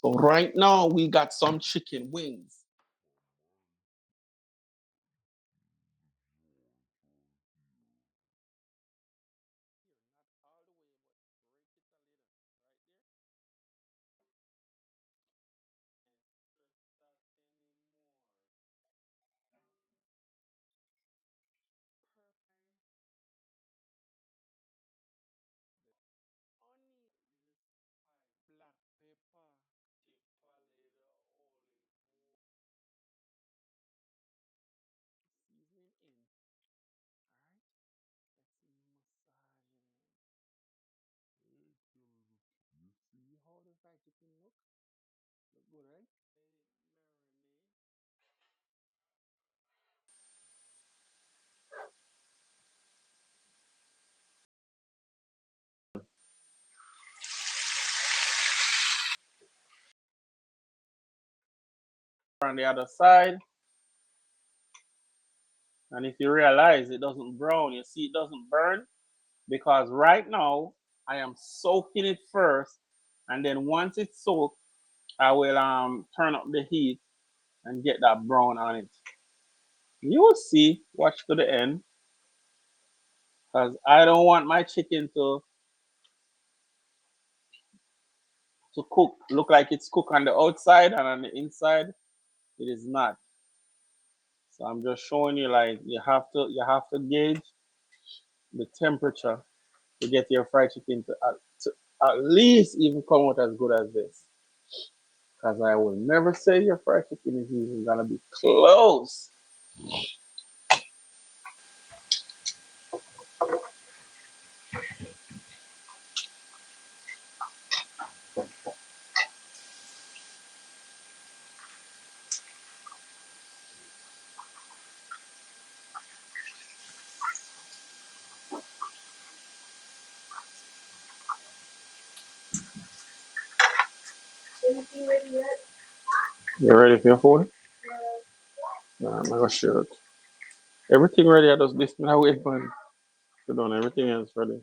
So right now we got some chicken wings. On the other side, and if you realize it doesn't brown, you see it doesn't burn because right now I am soaking it first, and then once it's soaked, I will turn up the heat and get that brown on it. You will see. Watch to the end, because I don't want my chicken to cook look like it's cooked on the outside and on the inside it is not. So I'm just showing you like you have to gauge the temperature to get your fried chicken to at least even come out as good as this. Because I will never say your fried chicken is even gonna be close. Anything ready yet? You ready for your food? Nah, I'm gonna shoot it. Everything ready. I just this now wait man. You done everything else ready.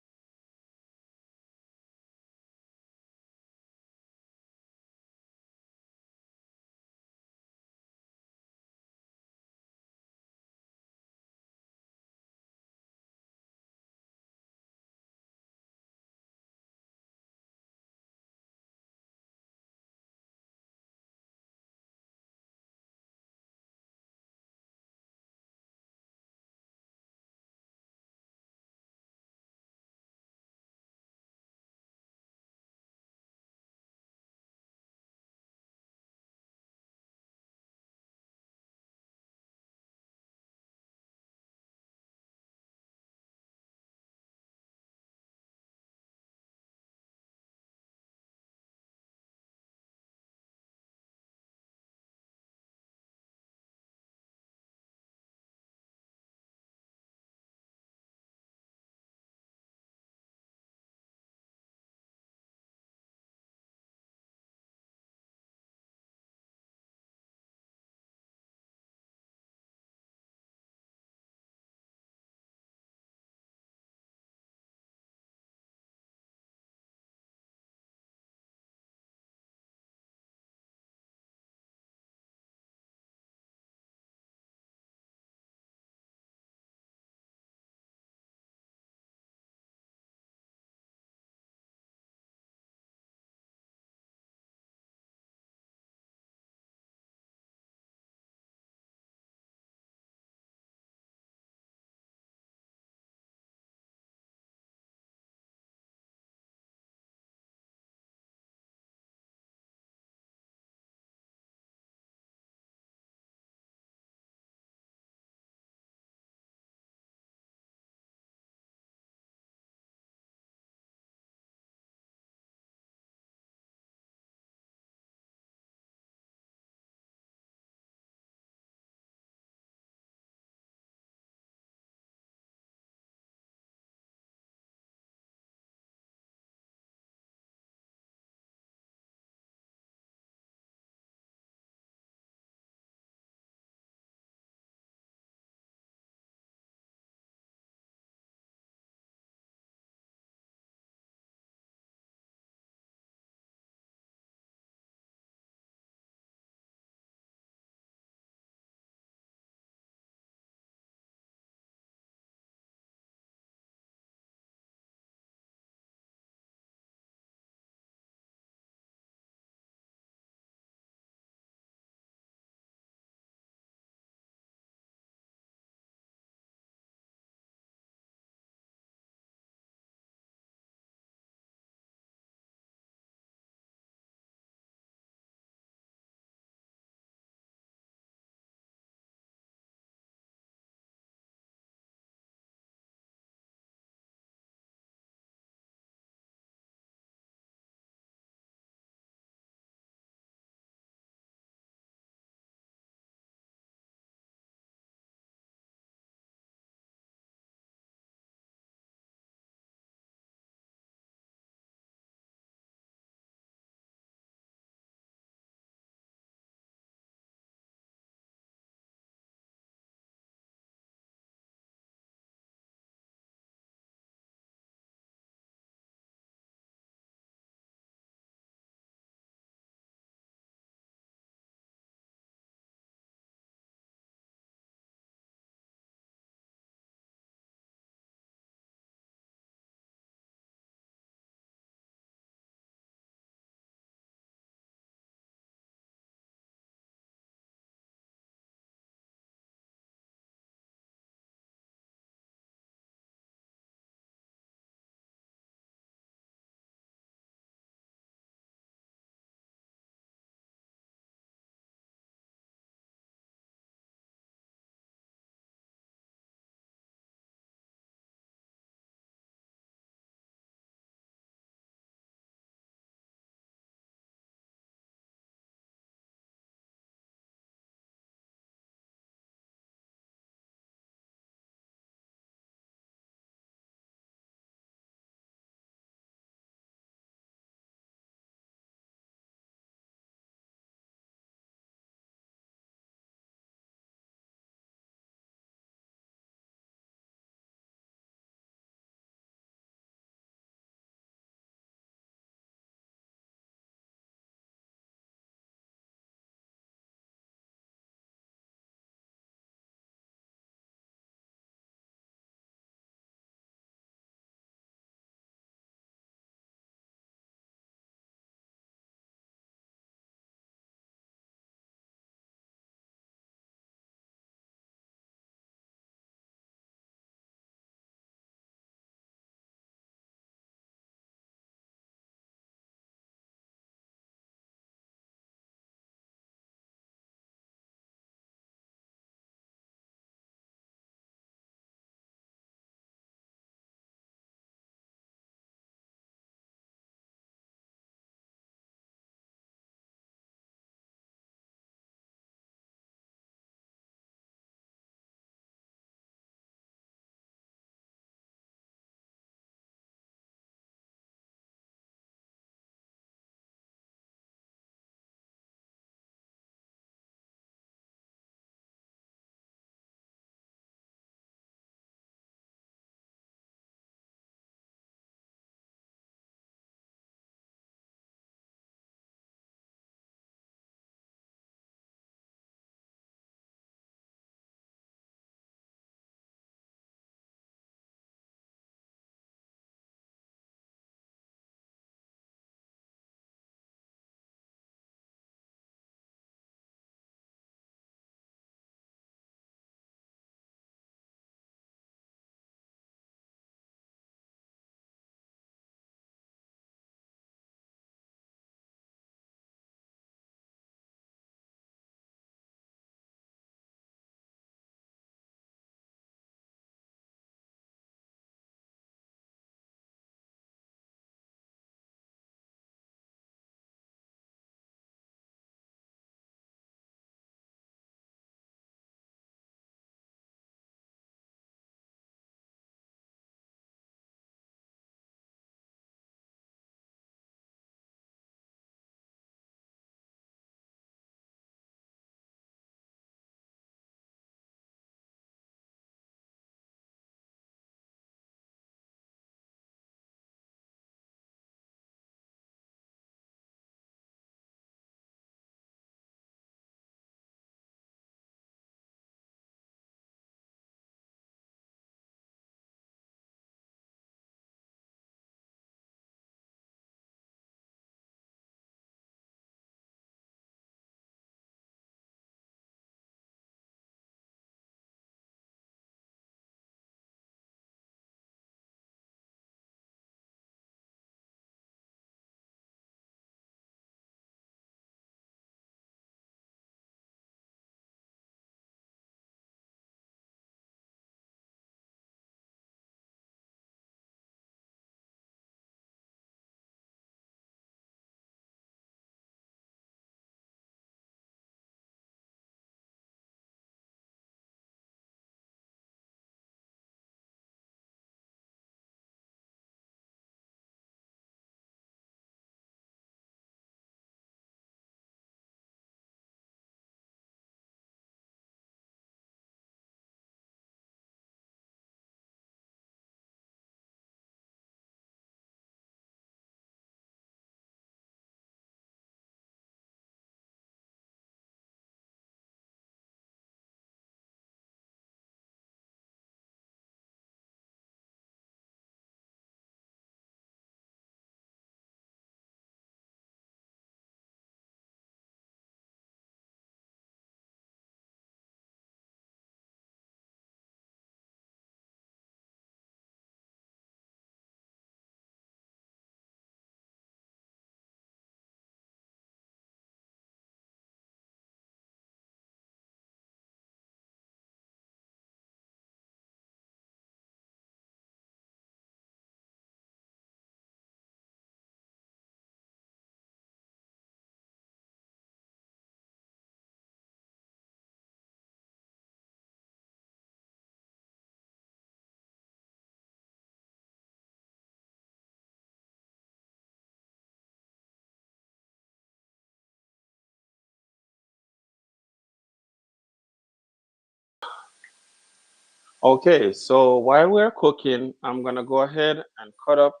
Okay, so while we're cooking, I'm gonna go ahead and cut up,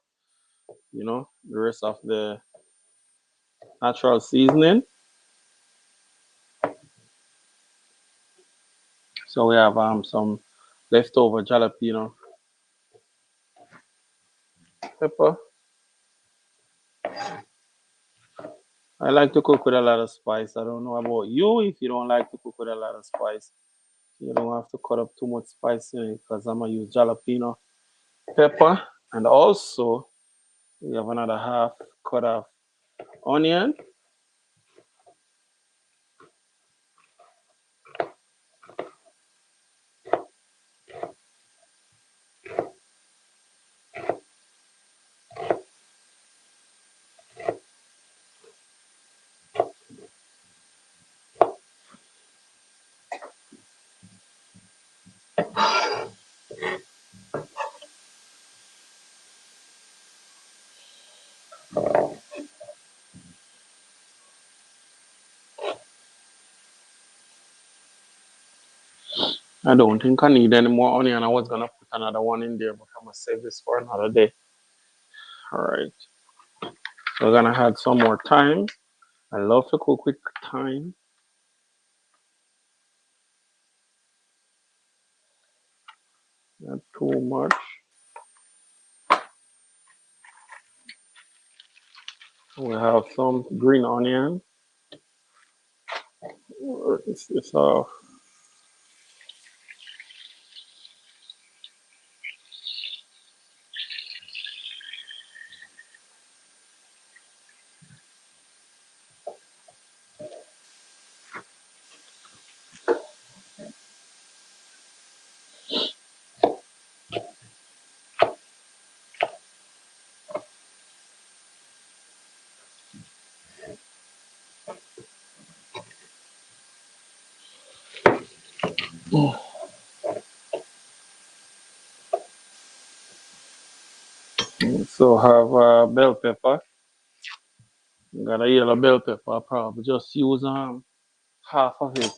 the rest of the natural seasoning. So we have some leftover jalapeno pepper. I like to cook with a lot of spice. I don't know about you if you don't like to cook with a lot of spice. You don't have to cut up too much spice in it because I'm gonna use jalapeno pepper, and also we have another half cut of onion. I don't think I need any more onion. I was gonna put another one in there, but I'm gonna save this for another day. All right, we're gonna add some more thyme. I love to cook with thyme. Not too much. We have some green onion. It's this off. So have bell pepper. Got a yellow bell pepper. I probably just use half of it.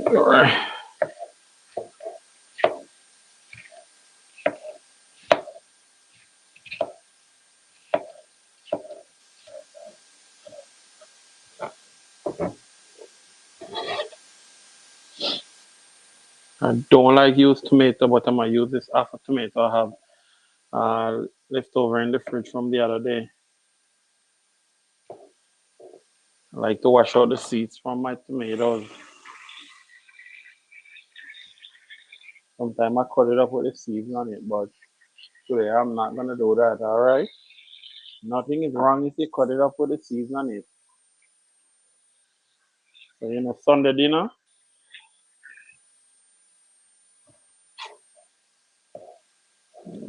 All right. I don't like use tomato, but I'm gonna use this half a tomato I have left over in the fridge from the other day. I like to wash out the seeds from my tomatoes. Sometimes I cut it up with the seeds on it, but today I'm not gonna do that. All right. Nothing is wrong if you cut it up with the seeds on it. So Sunday dinner.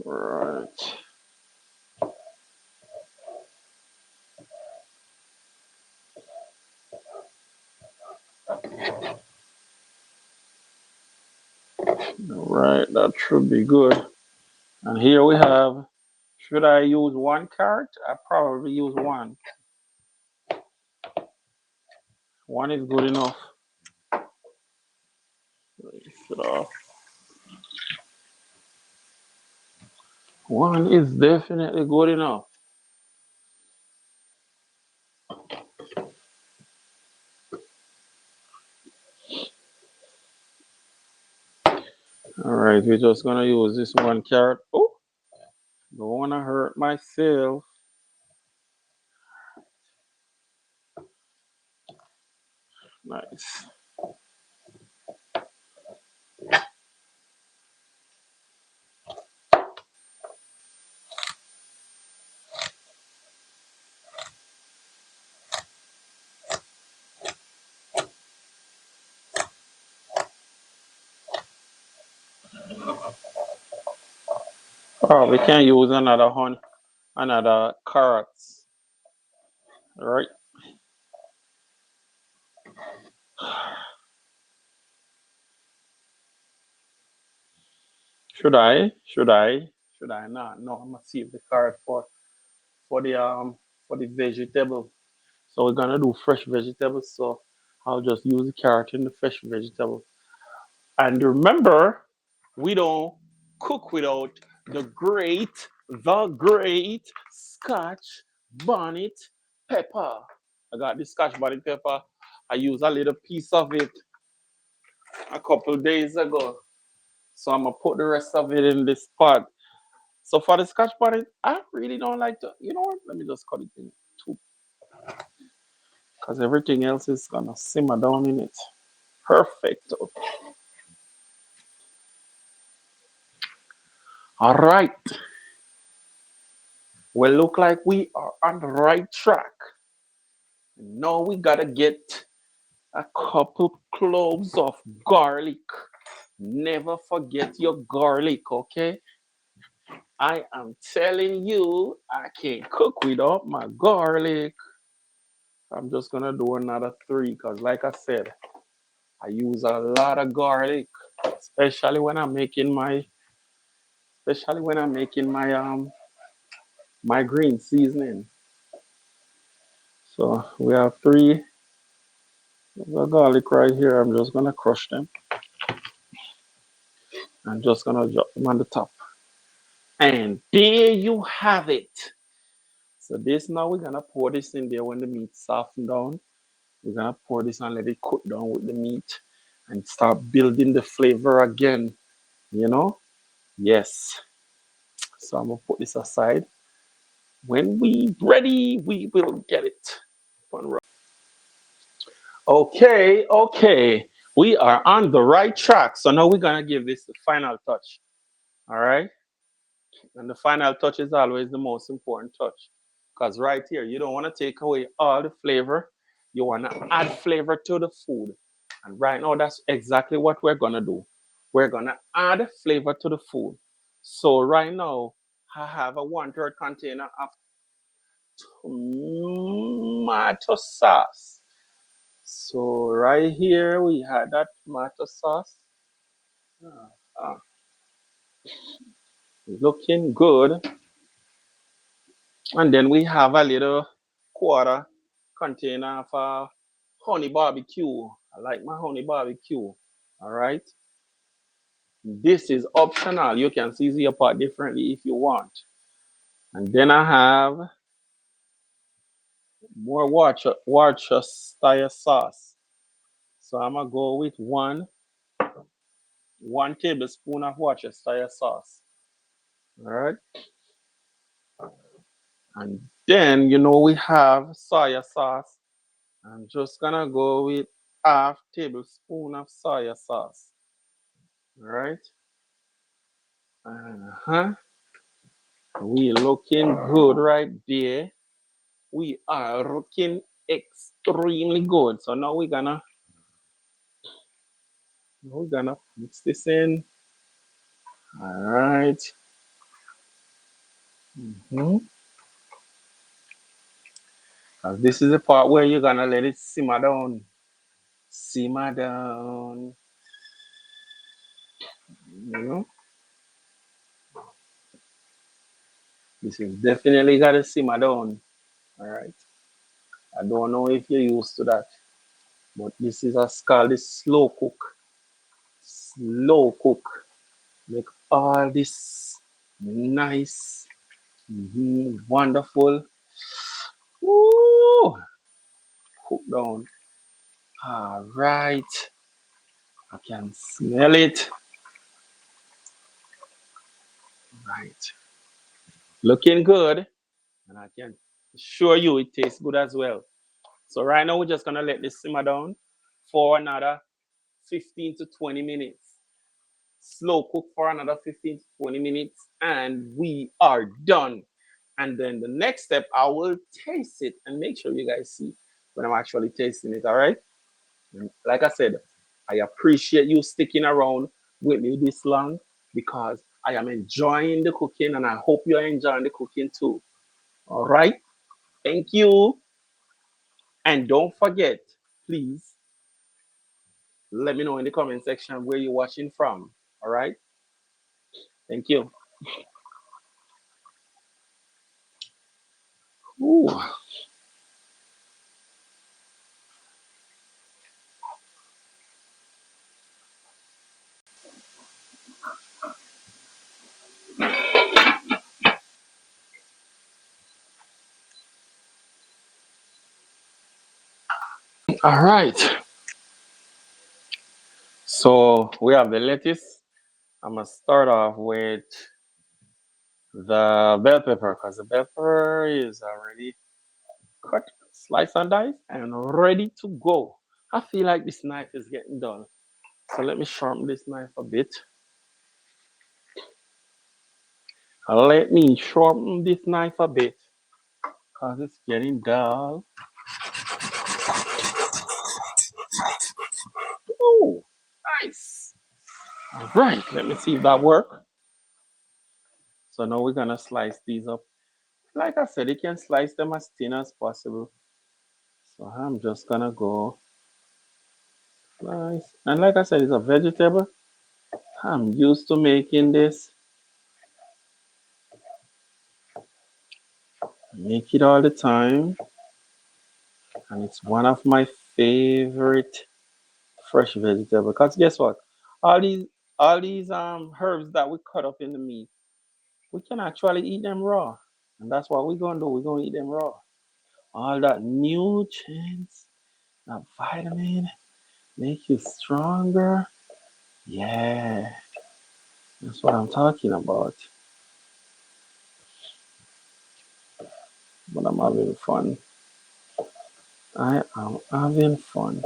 Right. All right. That should be good. And here we have. Should I use one carrot? I probably use one. One is good enough. So one is definitely good enough. All right, we're just gonna use this one carrot. Oh, don't wanna hurt myself. Nice. Oh, we can use another carrots, right? Should I? Should I? Should I not? No, I'm gonna save the carrot for the for the vegetable. So we're gonna do fresh vegetables. So I'll just use the carrot in the fresh vegetable. And remember, we don't cook without the great Scotch bonnet pepper. I got the Scotch bonnet pepper. I used a little piece of it a couple days ago. So I'm gonna put the rest of it in this pot. So for the Scotch bonnet, I really don't like to. You know what? Let me just cut it in two, because everything else is gonna simmer down in it. Perfect. All right. Well, look like we are on the right track. Now we gotta get a couple cloves of garlic. Never forget your garlic, okay? I am telling you, I can't cook without my garlic. I'm just gonna do another three because, like I said, I use a lot of garlic, especially when I'm making my, especially when I'm making my green seasoning. So we have three of the garlic right here. I'm just gonna crush them. I'm just gonna drop them on the top. And there you have it. So this now we're gonna pour this in there when the meat soften down. We're gonna pour this and let it cook down with the meat and start building the flavor again. You know? Yes. So I'm gonna put this aside. When we ready, we will get it. Okay, okay. We are on the right track. So now we're gonna give this the final touch. All right. And the final touch is always the most important touch. Because right here, you don't want to take away all the flavor. You want to add flavor to the food. And right now, that's exactly what we're going to do. We're going to add flavor to the food. So right now, I have a 1/3 container of tomato sauce. So right here, we had that tomato sauce. Ah, ah, looking good. And then we have a little quarter container of honey barbecue. I like my honey barbecue. All right. This is optional. You can season your pot differently if you want. And then I have more Worcestershire sauce. So I'm gonna go with one tablespoon of Worcestershire sauce. All right. And then we have soya sauce. I'm just gonna go with half tablespoon of soya sauce. All right. Uh-huh. We looking good right there. We are looking extremely good. So now we're gonna mix this in. All right. Mhm. This is the part where you're gonna let it simmer down. Simmer down. You know, this is definitely gotta simmer down. All right. I don't know if you're used to that, but this is called the slow cook. Slow cook. Make all this nice, wonderful. Woo! Cook down. All right. I can smell it. Right. Looking good. And I can assure you it tastes good as well. So right now we're just gonna let this simmer down for another 15 to 20 minutes. Slow cook for another 15 to 20 minutes, and we are done. And then the next step, I will taste it and make sure you guys see when I'm actually tasting it. All right. And like I said, I appreciate you sticking around with me this long. because I am enjoying the cooking and I hope you're enjoying the cooking too. All right. Thank you. And don't forget, please let me know in the comment section where you're watching from. All right. Thank you. Ooh. All right. So we have the lettuce. I'm gonna start off with the bell pepper because the bell pepper is already cut, sliced and diced, and ready to go. I feel like this knife is getting dull. So let me sharpen this knife a bit. Let me sharpen this knife a bit because it's getting dull. Oh, nice. All right, let me see if that works. So now we're gonna slice these up. Like I said, you can slice them as thin as possible. So I'm just gonna go slice. And like I said, it's a vegetable. I'm used to making this. I make it all the time. And it's one of my favorite fresh vegetable. Because guess what? All these all these herbs that we cut up in the meat, we can actually eat them raw. And that's what we're gonna do. We're gonna eat them raw. All that nutrients, that vitamin, make you stronger. Yeah, that's what I'm talking about. But I'm having fun. I am having fun.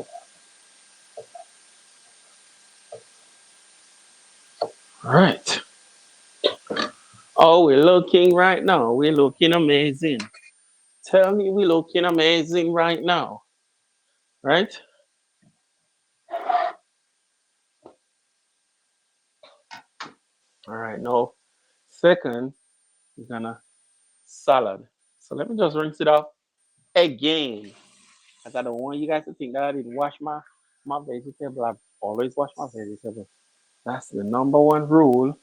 Right. Oh, we're looking right now. We're looking amazing. Tell me we're looking amazing right now. Right? All right. Now, second, we're gonna salad. So let me just rinse it off again. Because I don't want you guys to think that I didn't wash my vegetable. I've always washed my vegetable. That's the number one rule.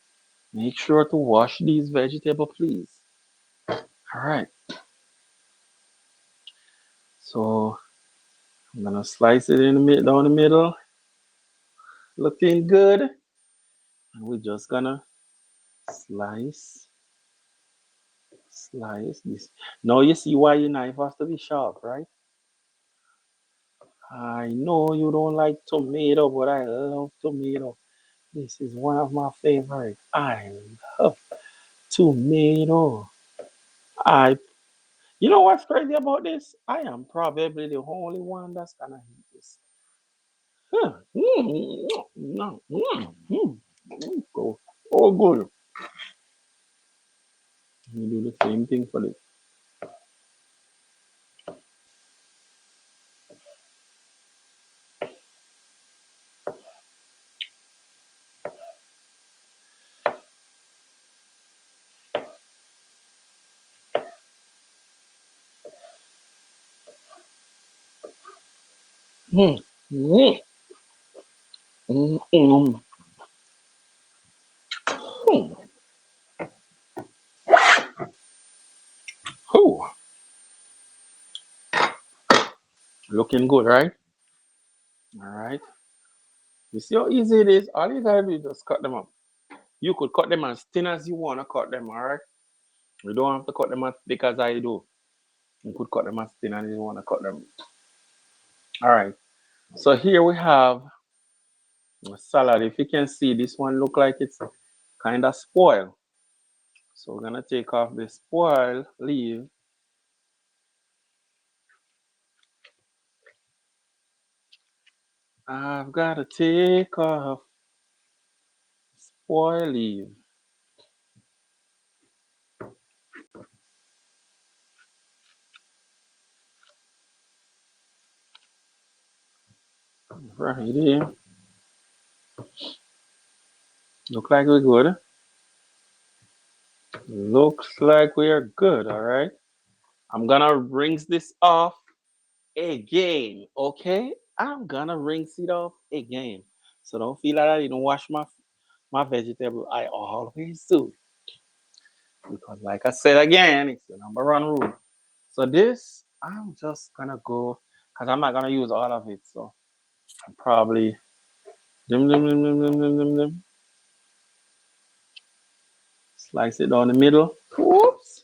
Make sure to wash these vegetable, please. All right. So I'm gonna slice it in the mid down the middle. Looking good. And we're just gonna slice, slice this. Now you see why your knife has to be sharp, right? I know you don't like tomato, but I love tomato. This is one of my favorites. I love tomato. I, you know what's crazy about this? I am probably the only one that's gonna eat this. Huh. No. Go. Oh, good. We do the same thing for this. Mm, mm, mm, mm, mm. Oh, looking good, right? All right. You see how easy it is? All you gotta do is just cut them up. You could cut them as thin as you wanna cut them, all right? You don't have to cut them as thick as I do. You could cut them as thin as you wanna cut them. All right. So here we have a salad. If you can see, this one look like it's kind of spoiled. So we're gonna take off the spoiled leaf. I've gotta take off spoiled leaf. Right here. Look like we're good. Looks like we are good. All right. I'm gonna rinse this off again. Okay. I'm gonna rinse it off again. So don't feel like I didn't wash my vegetable. I always do because, like I said again, it's the number one rule. So this, I'm just gonna go because I'm not gonna use all of it. So I'm probably dim, dim, dim, dim, dim, dim, dim, dim. Slice it down the middle. Whoops.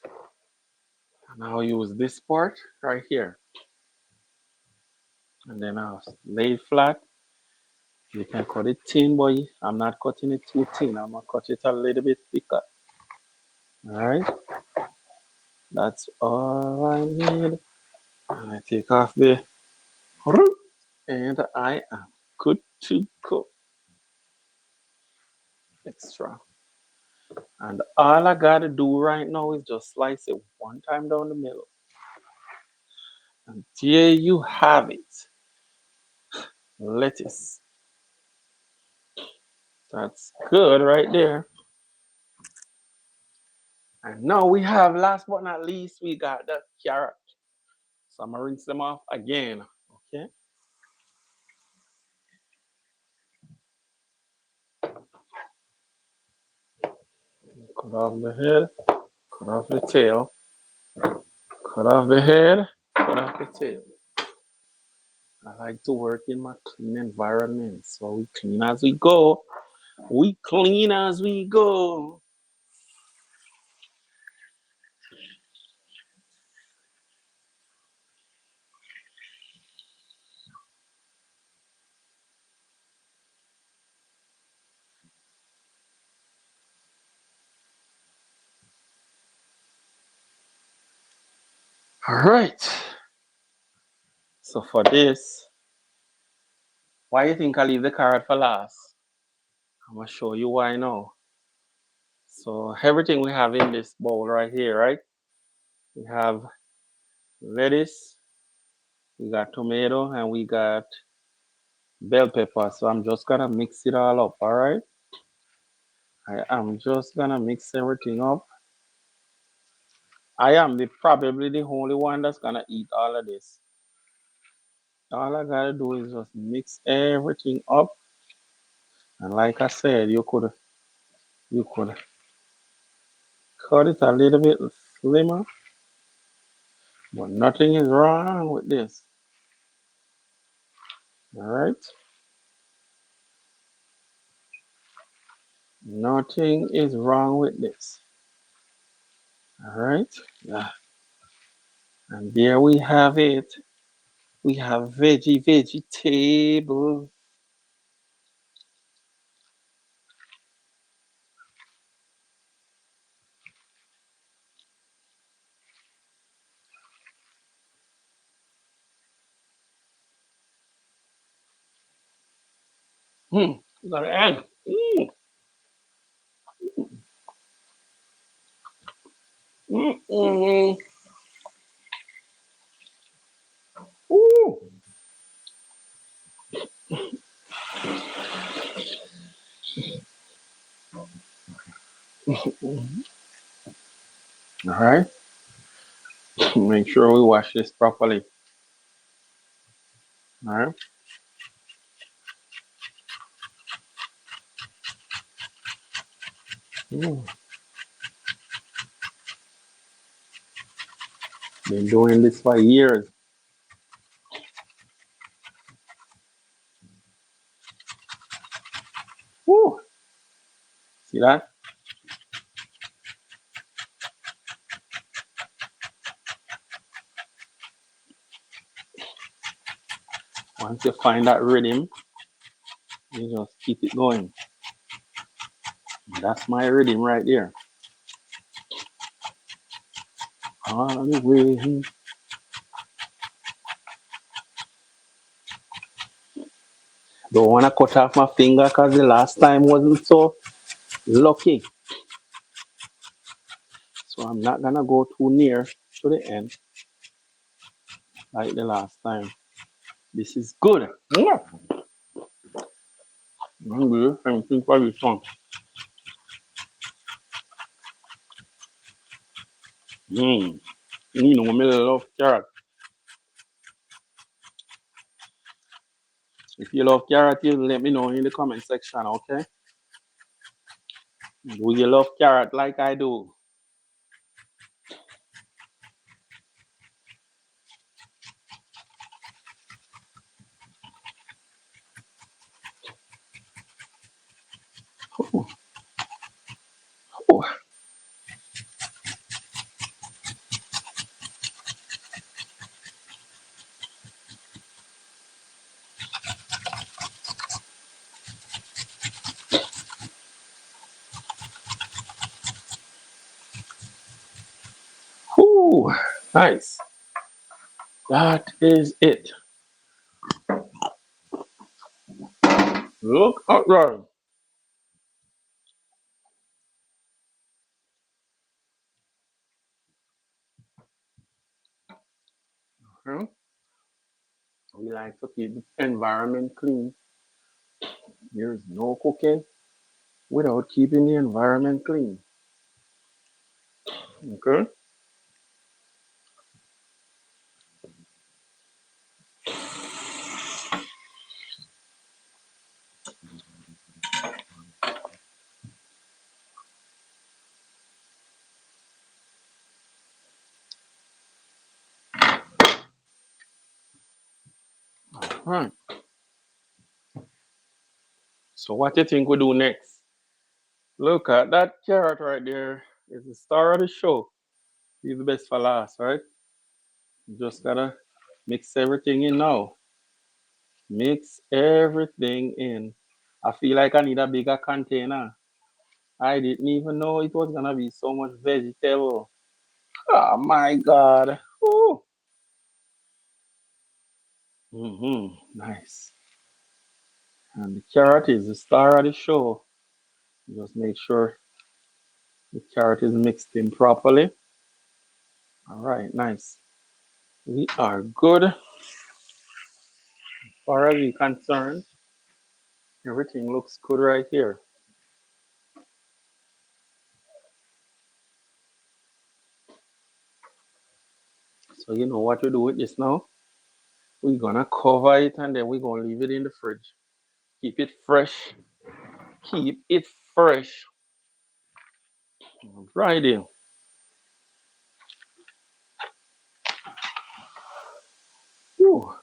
And I'll use this part right here. And then I'll lay it flat. You can cut it thin, boy. I'm not cutting it too thin. I'm gonna cut it a little bit thicker. Alright. That's all I need. And I take off the and I am good to go. Extra. And all I gotta do right now is just slice it one time down the middle. And there you have it. Lettuce. That's good right there. And now we have, last but not least, we got the carrot. So I'm gonna rinse them off again. Okay. Cut off the head, cut off the tail, cut off the head, cut off the tail. I like to work in my clean environment. So we clean as we go. We clean as we go. All right. So for this, why you think I leave the carrot for last? I'm gonna show you why now. So everything we have in this bowl right here, right? We have lettuce, we got tomato, and we got bell pepper. So I'm just gonna mix it all up, all right? I am just gonna mix everything up. I am probably the only one that's gonna eat all of this. All I gotta do is just mix everything up. And like I said, you could cut it a little bit slimmer, but nothing is wrong with this. All right, nothing is wrong with this. All right, yeah. And there we have it. We have vegetable. We got an egg. Mm, mm, ooh. All right. Make sure we wash this properly. All right. Ooh. Been doing this for years. Ooh. See that? Once you find that rhythm, you just keep it going. That's my rhythm right there. On the way. Don't want to cut off my finger because the last time wasn't so lucky. So I'm not going to go too near to the end like the last time. This is good. I'm hungry. I'm thinking for this one. Mm. You know, me love carrot. If you love carrot, you let me know in the comment section, okay? Do you love carrot like I do? Oh, oh, oh, nice. That is it. Look at that. Hmm? We like to keep the environment clean. There's no cooking without keeping the environment clean. Okay? Right. So what do you think we do next? Look at that carrot right there. It's the star of the show. He's the best for last, right? You just gotta mix everything in now. Mix everything in. I feel like I need a bigger container. I didn't even know it was gonna be so much vegetable. Oh my god. Ooh. Nice. And the carrot is the star of the show. Just make sure the carrot is mixed in properly. All right, nice. We are good as far as we're concerned. Everything looks good right here. So you know what to do with this now? We're gonna cover it and then we're gonna leave it in the fridge. Keep it fresh. Keep it fresh. Right in. Whew.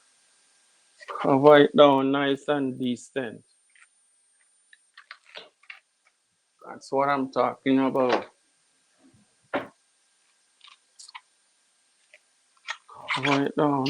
Cover it down nice and decent. That's what I'm talking about. Cover it down.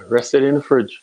Rest it in the fridge.